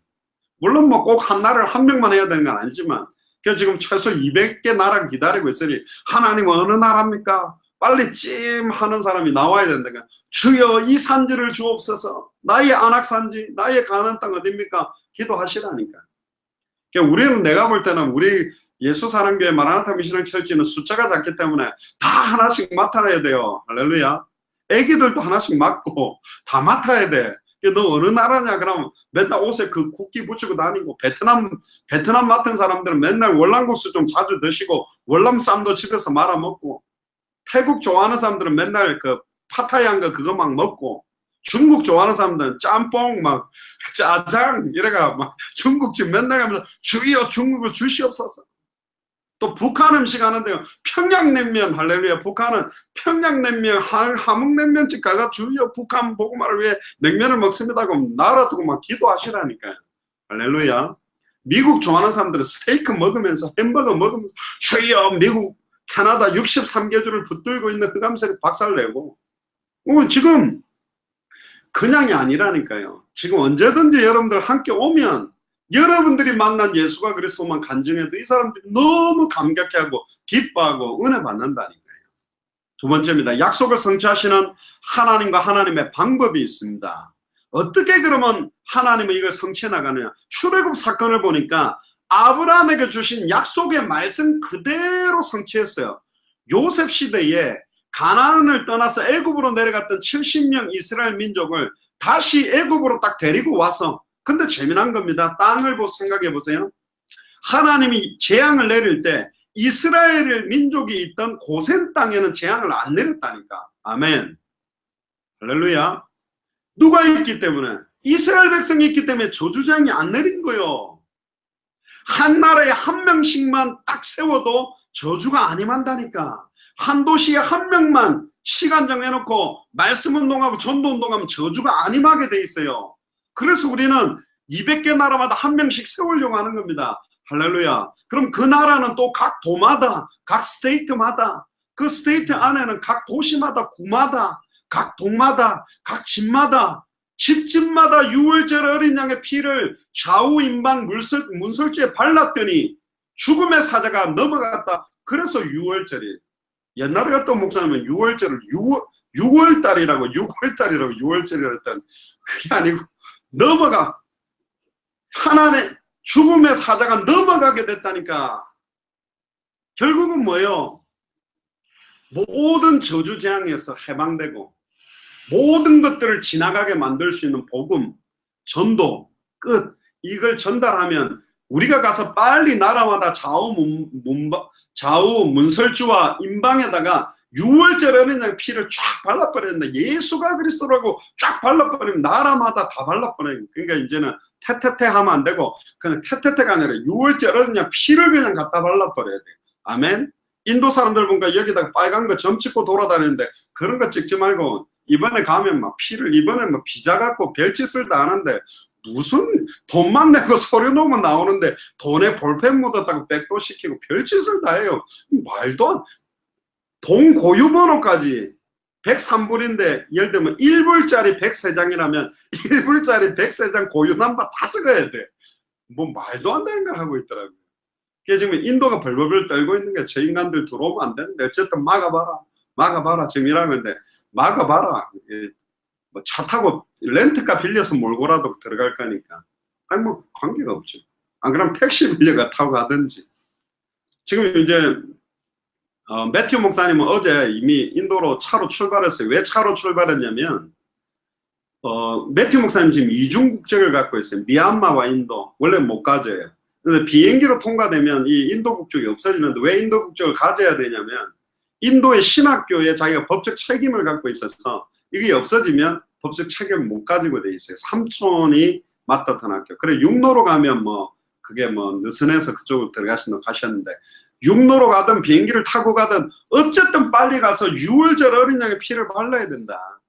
물론 뭐 꼭 한 나라를 한 명만 해야 되는 건 아니지만, 그래서 지금 최소 200개 나라가 기다리고 있으니 하나님 어느 나라입니까? 빨리 찜 하는 사람이 나와야 된다니까. 주여 이 산지를 주옵소서. 나의 안악산지, 나의 가나안 땅 어딥니까? 기도하시라니까. 그러니까 우리는, 내가 볼 때는 우리 예수사랑교회 마라나타 미션을 철지는 숫자가 작기 때문에 다 하나씩 맡아야 돼요. 할렐루야. 애기들도 하나씩 맡고 다 맡아야 돼. 너 어느 나라냐? 그러면 맨날 옷에 그 국기 붙이고 다니고, 베트남 맡은 사람들은 맨날 월남국수 좀 자주 드시고 월남쌈도 집에서 말아 먹고, 태국 좋아하는 사람들은 맨날 그 파타이한 거 그거 막 먹고, 중국 좋아하는 사람들은 짬뽕 막 짜장 이래가 막 중국집 맨날 가면서 주여 중국을 주시옵소서. 또 북한 음식 하는데요, 평양냉면, 할렐루야. 북한은 평양냉면, 함흥냉면집 가가 주여 북한 복음화를 위해 냉면을 먹습니다. 그럼 나라두고 막 기도하시라니까요. 할렐루야. 미국 좋아하는 사람들은 스테이크 먹으면서 햄버거 먹으면서 주여 미국, 캐나다 63개주를 붙들고 있는 흑암색 박살내고, 지금 그냥이 아니라니까요. 지금 언제든지 여러분들 함께 오면 여러분들이 만난 예수가 그리스도만 간증해도 이 사람들이 너무 감격해하고 기뻐하고 은혜 받는다니까요. 두 번째입니다. 약속을 성취하시는 하나님과 하나님의 방법이 있습니다. 어떻게 그러면 하나님은 이걸 성취해 나가느냐? 출애굽 사건을 보니까 아브라함에게 주신 약속의 말씀 그대로 성취했어요. 요셉 시대에 가나안을 떠나서 애굽으로 내려갔던 70명 이스라엘 민족을 다시 애굽으로 딱 데리고 와서, 근데 재미난 겁니다. 땅을 생각해 보세요. 하나님이 재앙을 내릴 때 이스라엘 민족이 있던 고센 땅에는 재앙을 안 내렸다니까. 아멘. 할렐루야. 누가 있기 때문에? 이스라엘 백성이 있기 때문에 저주장이 안 내린 거요. 한 나라에 한 명씩만 딱 세워도 저주가 안 임한다니까. 한 도시에 한 명만 시간 정해놓고 말씀 운동하고 전도 운동하면 저주가 안 임하게 돼 있어요. 그래서 우리는 200개 나라마다 한 명씩 세우려고 하는 겁니다. 할렐루야. 그럼 그 나라는 또 각 도마다, 각 스테이트마다, 그 스테이트 안에는 각 도시마다, 구마다, 각 동마다, 각 집마다, 집집마다 유월절 어린 양의 피를 좌우 임방 문설주에 발랐더니 죽음의 사자가 넘어갔다. 그래서 유월절이에요. 옛날에 어떤 목사님은 유월절을 6월달이라고 6월절이라고 했더니 그게 아니고 넘어가. 하나님의 죽음의 사자가 넘어가게 됐다니까. 결국은 뭐예요? 모든 저주 재앙에서 해방되고 모든 것들을 지나가게 만들 수 있는 복음, 전도, 끝. 이걸 전달하면 우리가 가서 빨리 나라마다 좌우 문설주와 임방에다가 유월절 어린 양 피를 쫙 발라버렸는데 예수가 그리스도라고 쫙 발라버리면 나라마다 다 발라버려요. 그러니까 이제는 태태태 하면 안 되고 그냥 태태태가 아니라 유월절 어린 양 피를 그냥 갖다 발라버려야 돼요. 아멘. 인도 사람들 보니까 여기다가 빨간 거 점 찍고 돌아다니는데 그런 거 찍지 말고 이번에 가면 막 피를 이번에 막 비자 갖고 별짓을 다 하는데 무슨 돈만 내고 서류 놓으면 나오는데 돈에 볼펜 묻었다고 백도시키고 별짓을 다 해요. 말도 안. 돈 고유 번호까지 103불인데 예를 들면 1불짜리 103장이라면 1불짜리 103장 고유 넘버 다 적어야 돼. 뭐 말도 안 되는 걸 하고 있더라고요. 그래서 지금 인도가 벌벌벌 떨고 있는 게 저 인간들 들어오면 안 되는데 어쨌든 막아봐라 지금 이러는데 막아봐라. 뭐 차 타고 렌트카 빌려서 몰고라도 들어갈 거니까. 아니 뭐 관계가 없죠. 안 그러면 택시 빌려가 타고 가든지. 지금 이제 매튜 목사님은 어제 이미 인도로 차로 출발했어요. 왜 차로 출발했냐면 매튜 목사님 지금 이중 국적을 갖고 있어요. 미얀마와 인도. 원래 못 가져요. 근데 비행기로 통과되면 이 인도 국적이 없어지는데 왜 인도 국적을 가져야 되냐면 인도의 신학교에 자기가 법적 책임을 갖고 있어서 이게 없어지면 법적 책임을 못 가지고 돼 있어요. 삼촌이 맡았던 학교. 그래 육로로 가면 뭐 그게 뭐 느슨해서 그쪽으로 가셨는데 육로로 가든 비행기를 타고 가든 어쨌든 빨리 가서 유월절 어린 양의 피를 발라야 된다.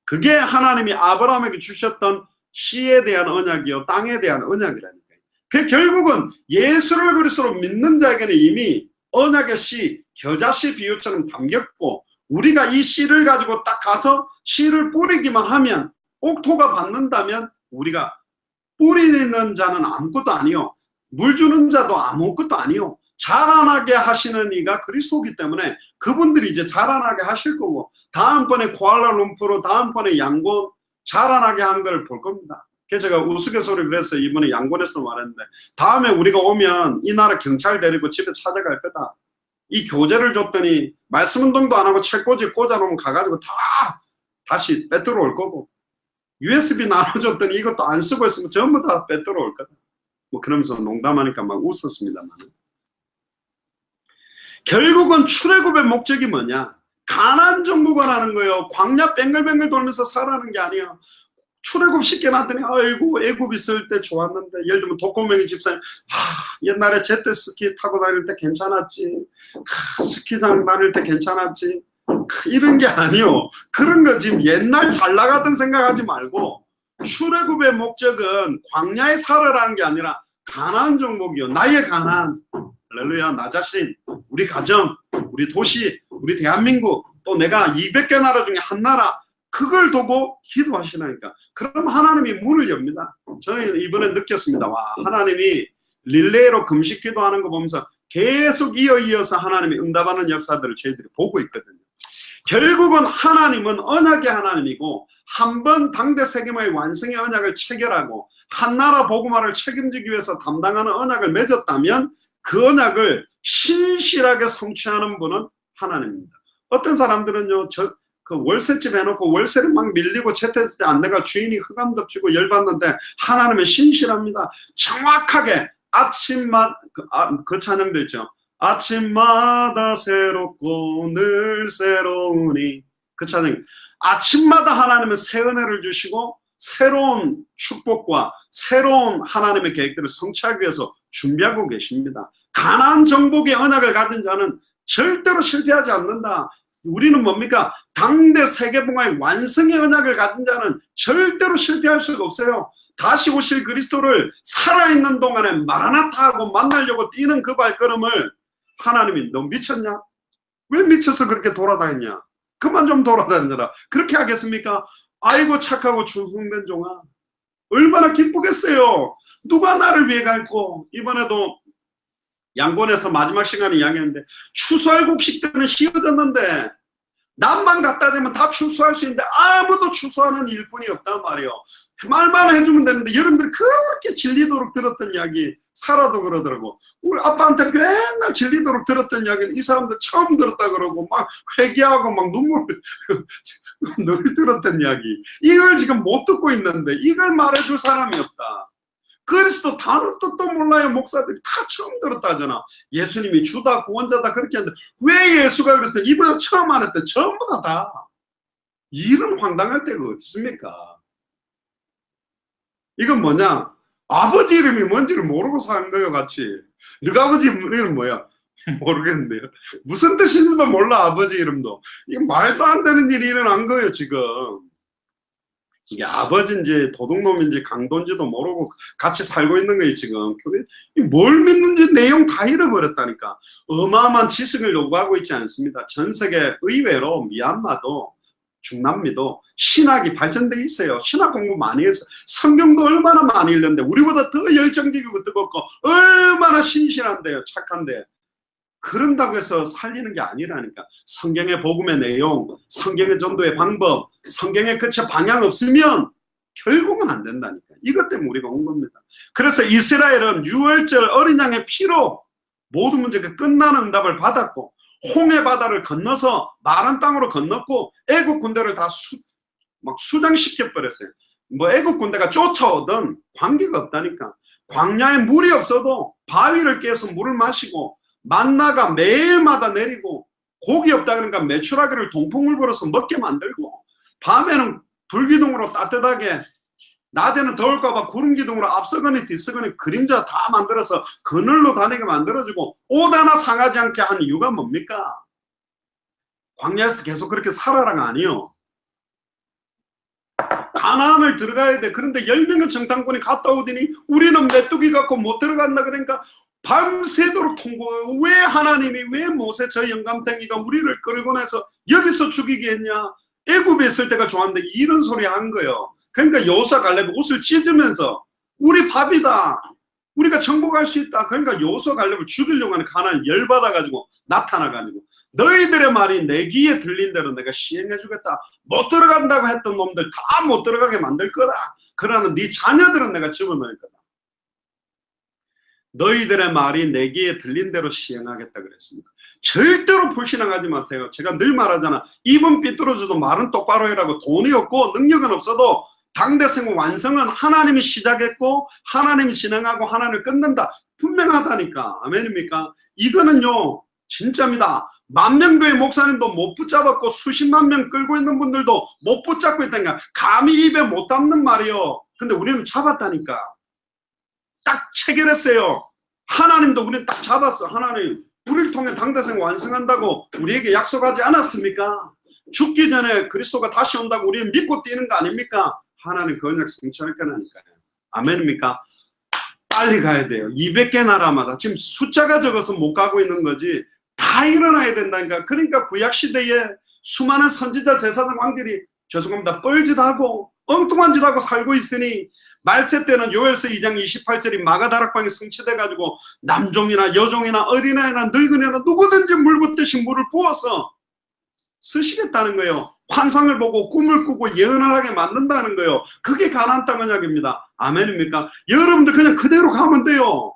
그게 하나님이 아브라함에게 주셨던 씨에 대한 언약이요 땅에 대한 언약이라니까요. 그 결국은 예수를 그리스도로 믿는 자에게는 이미 언약의 씨, 겨자씨 비유처럼 담겼고 우리가 이 씨를 가지고 딱 가서 씨를 뿌리기만 하면 옥토가 받는다면 우리가 뿌리는 자는 아무것도 아니요. 물 주는 자도 아무것도 아니요. 자라나게 하시는 이가 그리스도이기 때문에 그분들이 이제 자라나게 하실 거고 다음번에 쿠알라룸푸르 다음번에 양곤 자라나게 한 걸 볼 겁니다. 그래서 제가 우스갯소리를 해서 이번에 양곤에서 말했는데 다음에 우리가 오면 이 나라 경찰 데리고 집에 찾아갈 거다. 이 교재를 줬더니 말씀 운동도 안 하고 책꽂이 꽂아놓으면 가가지고 다시 빼들어 올 거고 USB 나눠줬더니 이것도 안 쓰고 있으면 전부 다 빼들어 올 거다. 뭐 그러면서 농담하니까 막 웃었습니다만 결국은 출애굽의 목적이 뭐냐? 가나안 정복을 하는 거예요. 광야 뱅글뱅글 돌면서 살아가는 게 아니에요. 출애굽 시켜놨더니 아이고 애굽 있을 때 좋았는데 예를 들면 독고명이 집사님 옛날에 제트스키 타고 다닐 때 괜찮았지 스키장 다닐 때 괜찮았지 이런 게 아니요. 그런 거 지금 옛날 잘 나가던 생각하지 말고 출애굽의 목적은 광야에 살아라는 게 아니라 가나안 정복이요. 나의 가나안. 할렐루야. 나 자신, 우리 가정, 우리 도시, 우리 대한민국 또 내가 200개 나라 중에 한 나라 그걸 두고 기도하시라니까. 그럼 하나님이 문을 엽니다. 저는 이번에 느꼈습니다. 와, 하나님이 릴레이로 금식 기도하는 거 보면서 계속 이어서 하나님이 응답하는 역사들을 저희들이 보고 있거든요. 결국은 하나님은 언약의 하나님이고 한 번 당대 세계의 완성의 언약을 체결하고 한 나라 복음화를 책임지기 위해서 담당하는 언약을 맺었다면 그 언약을 신실하게 성취하는 분은 하나님입니다. 어떤 사람들은요, 그 월세집 해놓고 월세를 막 밀리고 채택했을 때 안내가 주인이 흑암 덮치고 열받는데 하나님은 신실합니다. 정확하게 아침마다 그 찬양도 있죠. 아침마다 새롭고 늘 새로우니 그 찬양. 아침마다 하나님은 새 은혜를 주시고 새로운 축복과 새로운 하나님의 계획들을 성취하기 위해서 준비하고 계십니다. 가나안 정복의 언약을 가진 자는 절대로 실패하지 않는다. 우리는 뭡니까? 당대 세계봉화의 완성의 언약을 가진 자는 절대로 실패할 수가 없어요. 다시 오실 그리스도를 살아있는 동안에 마라나타하고 만나려고 뛰는 그 발걸음을 하나님이 너 미쳤냐? 왜 미쳐서 그렇게 돌아다녔냐? 그만 좀 돌아다니라. 그렇게 하겠습니까? 아이고 착하고 충성된 종아, 얼마나 기쁘겠어요. 누가 나를 위해 갈고. 이번에도 양곤에서 마지막 시간에 이야기했는데 추수할 곡식 때는 씌어졌는데 남만 갖다 대면 다 추수할 수 있는데 아무도 추수하는 일꾼이 없단 말이에요. 말만 해주면 되는데 여러분들 그렇게 질리도록 들었던 이야기, 사라도 그러더라고. 우리 아빠한테 맨날 질리도록 들었던 이야기는 이 사람들 처음 들었다 그러고 막 회개하고 막 눈물 늘 들었던 이야기. 이걸 지금 못 듣고 있는데 이걸 말해줄 사람이 없다. 그리스도 단어 뜻도 몰라요. 목사들이 다 처음 들었다잖아. 예수님이 주다 구원자다 그렇게 하는데 왜 예수가 그랬어요? 이번에 처음 안 했대. 전부 다 이런 황당할 때가 어디 있습니까? 이건 뭐냐? 아버지 이름이 뭔지를 모르고 사는 거예요, 같이. 너가 아버지 이름 뭐야? 모르겠는데요. 무슨 뜻인지도 몰라, 아버지 이름도. 이게 말도 안 되는 일이 일어난 거예요, 지금. 이게 아버지인지 도둑놈인지 강도인지도 모르고 같이 살고 있는 거예요, 지금. 뭘 믿는지 내용 다 잃어버렸다니까. 어마어마한 지식을 요구하고 있지 않습니다. 전 세계 의외로 미얀마도 중남미도 신학이 발전돼 있어요. 신학 공부 많이 해서 성경도 얼마나 많이 읽는데 우리보다 더 열정적이고 뜨겁고 얼마나 신실한데요. 착한데. 그런다고 해서 살리는 게 아니라니까. 성경의 복음의 내용, 성경의 전도의 방법, 성경의 그쵸 방향 없으면 결국은 안 된다니까. 이것 때문에 우리가 온 겁니다. 그래서 이스라엘은 유월절 어린 양의 피로 모든 문제가 끝나는 응답을 받았고 홍해 바다를 건너서 마른 땅으로 건넜고 애국 군대를 다 수장시켜 버렸어요. 뭐 애국 군대가 쫓아오든 관계가 없다니까. 광야에 물이 없어도 바위를 깨서 물을 마시고 만나가 매일마다 내리고 고기 없다 그러니까 메추라기를 동풍을 불어서 먹게 만들고 밤에는 불기둥으로 따뜻하게 낮에는 더울까봐 구름기둥으로 앞서거니 뒤서거니 그림자 다 만들어서 그늘로 다니게 만들어주고 옷 하나 상하지 않게 한 이유가 뭡니까? 광야에서 계속 그렇게 살아라가 아니요. 가나안을 들어가야 돼. 그런데 10명의 정탐꾼이 갔다 오더니 우리는 메뚜기 갖고 못 들어간다 그러니까 밤새도록 통보해요. 왜 하나님이 왜 모세 저 영감탱이가 우리를 끌고 내서 여기서 죽이게 했냐? 애굽에 있을 때가 좋았는데 이런 소리 한 거예요. 그러니까 여호수아 갈렙이 옷을 찢으면서 우리 밥이다. 우리가 정복할 수 있다. 그러니까 여호수아 갈렙을 죽이려고 하는 가나안 열받아가지고 나타나가지고 너희들의 말이 내 귀에 들린 대로 내가 시행해주겠다. 못 들어간다고 했던 놈들 다 못 들어가게 만들 거다. 그러나 네 자녀들은 내가 집어넣을 거다. 너희들의 말이 내 귀에 들린 대로 시행하겠다 그랬습니다. 절대로 불신앙하지 마세요. 제가 늘 말하잖아. 입은 삐뚤어져도 말은 똑바로 해라고. 돈이 없고 능력은 없어도 당대생 완성은 하나님이 시작했고 하나님이 진행하고 하나님이 끊는다. 분명하다니까. 아멘입니까? 이거는요 진짜입니다. 만명교회 목사님도 못 붙잡았고 수십만 명 끌고 있는 분들도 못 붙잡고 있다니까. 감히 입에 못 담는 말이요. 근데 우리는 잡았다니까. 딱 체결했어요. 하나님도 우리는 딱 잡았어. 하나님 우리를 통해 당대생 완성한다고 우리에게 약속하지 않았습니까? 죽기 전에 그리스도가 다시 온다고 우리는 믿고 뛰는 거 아닙니까? 하나님 그 언약 성취할 거라니까요. 아멘입니까? 빨리 가야 돼요. 200개 나라마다 지금 숫자가 적어서 못 가고 있는 거지 다 일어나야 된다니까. 그러니까 구약시대에 수많은 선지자 제사장 왕들이 죄송합니다 뻘짓하고 엉뚱한 짓하고 살고 있으니 말세 때는 요엘서 2장 28절이 마가다락방이 성취돼가지고 남종이나 여종이나 어린아이나 늙은이나 누구든지 물 붓듯이 물을 부어서 쓰시겠다는 거예요. 환상을 보고 꿈을 꾸고 예언을 하게 만든다는 거예요. 그게 가나안 땅 언약입니다. 아멘입니까? 여러분들 그냥 그대로 가면 돼요.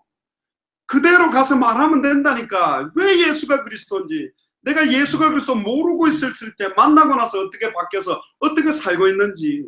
그대로 가서 말하면 된다니까. 왜 예수가 그리스도인지 내가 예수가 그리스도 모르고 있을 때 만나고 나서 어떻게 바뀌어서 어떻게 살고 있는지.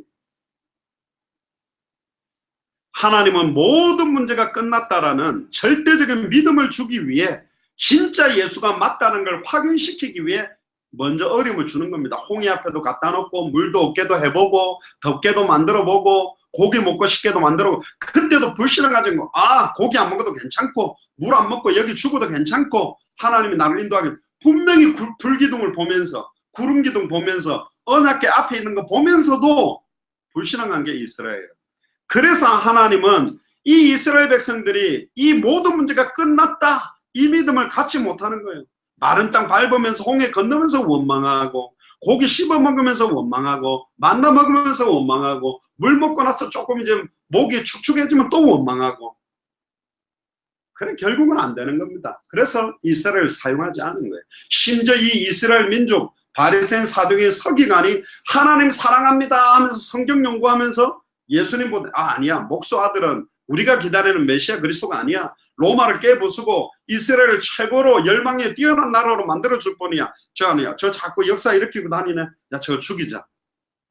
하나님은 모든 문제가 끝났다라는 절대적인 믿음을 주기 위해 진짜 예수가 맞다는 걸 확인시키기 위해 먼저 어림을 주는 겁니다. 홍해 앞에도 갖다 놓고 물도 없게도 해보고 덥게도 만들어보고 고기 먹고 싶게도 만들어보고 그때도 불신을 가지고 고기 안 먹어도 괜찮고 물 안 먹고 여기 죽어도 괜찮고 하나님이 나를 인도하게 분명히 불기둥을 보면서 구름기둥 보면서 언약궤 앞에 있는 거 보면서도 불신앙한 게 이스라엘. 그래서 하나님은 이 이스라엘 백성들이 이 모든 문제가 끝났다 이 믿음을 갖지 못하는 거예요. 마른 땅 밟으면서 홍해 건너면서 원망하고 고기 씹어 먹으면서 원망하고 만나 먹으면서 원망하고 물 먹고 나서 조금 이제 목이 축축해지면 또 원망하고 그래 결국은 안 되는 겁니다. 그래서 이스라엘을 사용하지 않은 거예요. 심지어 이 이스라엘 민족 바리새인 사두개인 서기관이 하나님 사랑합니다 하면서 성경 연구하면서 예수님보다 아니야 목수 아들은 우리가 기다리는 메시아 그리스도가 아니야. 로마를 깨부수고 이스라엘을 최고로 열방에 뛰어난 나라로 만들어줄 뿐이야. 저 아니야. 저 자꾸 역사 일으키고 다니네. 야 저거 죽이자.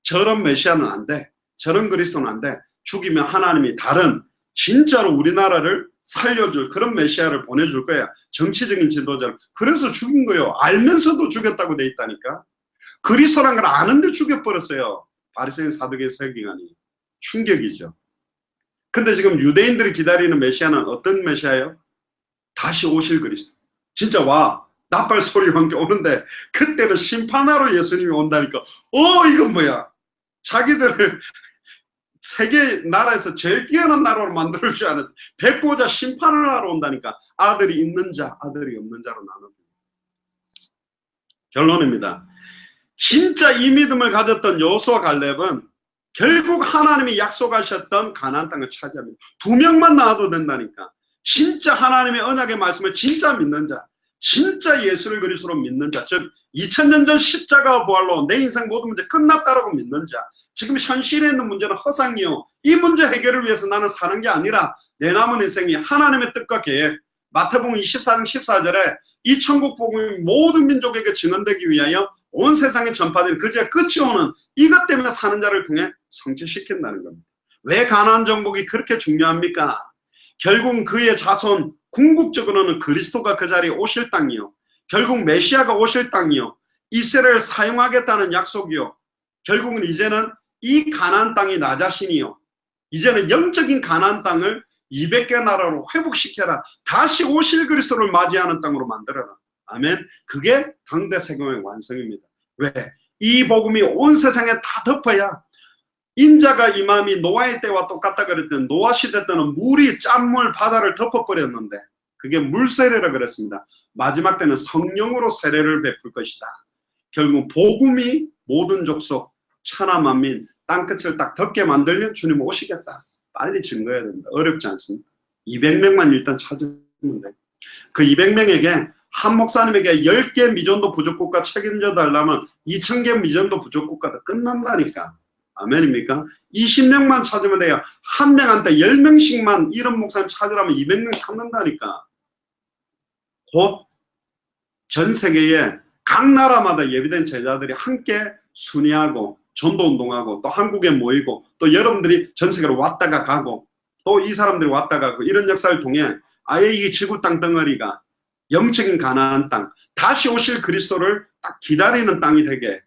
저런 메시아는 안 돼. 저런 그리스도는 안 돼. 죽이면 하나님이 다른 진짜로 우리나라를 살려줄 그런 메시아를 보내줄 거야. 정치적인 지도자를. 그래서 죽인 거예요. 알면서도 죽였다고 돼 있다니까. 그리스도란 걸 아는데 죽여버렸어요. 바리새인 사두개인 서기관이. 충격이죠. 근데 지금 유대인들이 기다리는 메시아는 어떤 메시아예요? 다시 오실 그리스도. 진짜 와. 나팔 소리와 함께 오는데 그때는 심판하러 예수님이 온다니까. 이건 뭐야? 자기들을 세계 나라에서 제일 뛰어난 나라로 만들 줄 아는 백보자 심판을 하러 온다니까. 아들이 있는 자, 아들이 없는 자로 나눕니다. 결론입니다. 진짜 이 믿음을 가졌던 여호수아 갈렙은 결국 하나님이 약속하셨던 가나안 땅을 차지합니다. 2명만 나와도 된다니까. 진짜 하나님의 언약의 말씀을 진짜 믿는 자, 진짜 예수를 그리스도로 믿는 자, 즉 2000년 전 십자가와 부활로 내 인생 모든 문제 끝났다라고 믿는 자, 지금 현실에 있는 문제는 허상이요. 이 문제 해결을 위해서 나는 사는 게 아니라 내 남은 인생이 하나님의 뜻과 계획, 마태복음 24장 14절에 이 천국 복음이 모든 민족에게 증언되기 위하여 온 세상에 전파되는 그제야 끝이 오는 이것 때문에 사는 자를 통해 성취시킨다는 겁니다. 왜 가나안 정복이 그렇게 중요합니까? 결국 그의 자손 궁극적으로는 그리스도가 그 자리에 오실 땅이요. 결국 메시아가 오실 땅이요. 이스라엘을 사용하겠다는 약속이요. 결국은 이제는 이 가나안 땅이 나 자신이요. 이제는 영적인 가나안 땅을 200개 나라로 회복시켜라. 다시 오실 그리스도를 맞이하는 땅으로 만들어라. 아멘. 그게 당대 세금의 완성입니다. 왜? 이 복음이 온 세상에 다 덮어야 인자가 임함이 노아의 때와 똑같다 그랬더니 노아 시대 때는 물이 짠물 바다를 덮어버렸는데 그게 물세례라 그랬습니다. 마지막 때는 성령으로 세례를 베풀 것이다. 결국 복음이 모든 족속 천하 만민 땅끝을 딱 덮게 만들면 주님 오시겠다. 빨리 증거해야 됩니다. 어렵지 않습니다. 200명만 일단 찾으면 돼. 그 200명에게 한 목사님에게 10개 미전도 부족국가 책임져 달라면 2000개 미전도 부족국가도 끝난다니까. 아멘입니까? 20명만 찾으면 돼요. 한 명한테 10명씩만 이런 목사님 찾으라면 200명 찾는다니까. 곧 전 세계에 각 나라마다 예비된 제자들이 함께 순회하고 전도운동하고 또 한국에 모이고 또 여러분들이 전 세계로 왔다가 가고 또 이 사람들이 왔다가 가고 이런 역사를 통해 아예 이 지구 땅 덩어리가 영적인 가나안 땅, 다시 오실 그리스도를 딱 기다리는 땅이 되게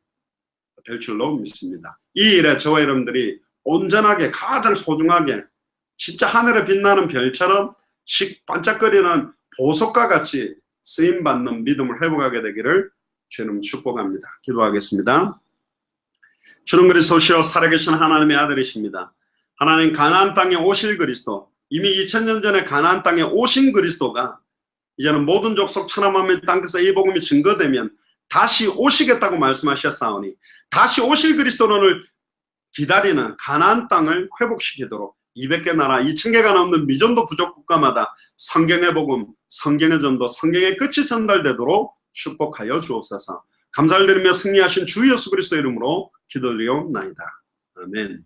될 줄로 믿습니다. 이 일에 저와 여러분들이 온전하게 가장 소중하게 진짜 하늘에 빛나는 별처럼 반짝거리는 보석과 같이 쓰임받는 믿음을 회복하게 되기를 주님 축복합니다. 기도하겠습니다. 주는 그리스도시요 살아계신 하나님의 아들이십니다. 하나님 가나안 땅에 오실 그리스도, 이미 2000년 전에 가나안 땅에 오신 그리스도가 이제는 모든 족속 천하 만민 땅에서 이 복음이 증거되면 다시 오시겠다고 말씀하셨사오니 다시 오실 그리스도를 기다리는 가나안 땅을 회복시키도록 200개 나라 2000개가 넘는 미전도 부족 국가마다 성경의 복음, 성경의 전도, 성경의 끝이 전달되도록 축복하여 주옵소서. 감사를 드리며 승리하신 주 예수 그리스도 이름으로 기도드리옵나이다. 아멘.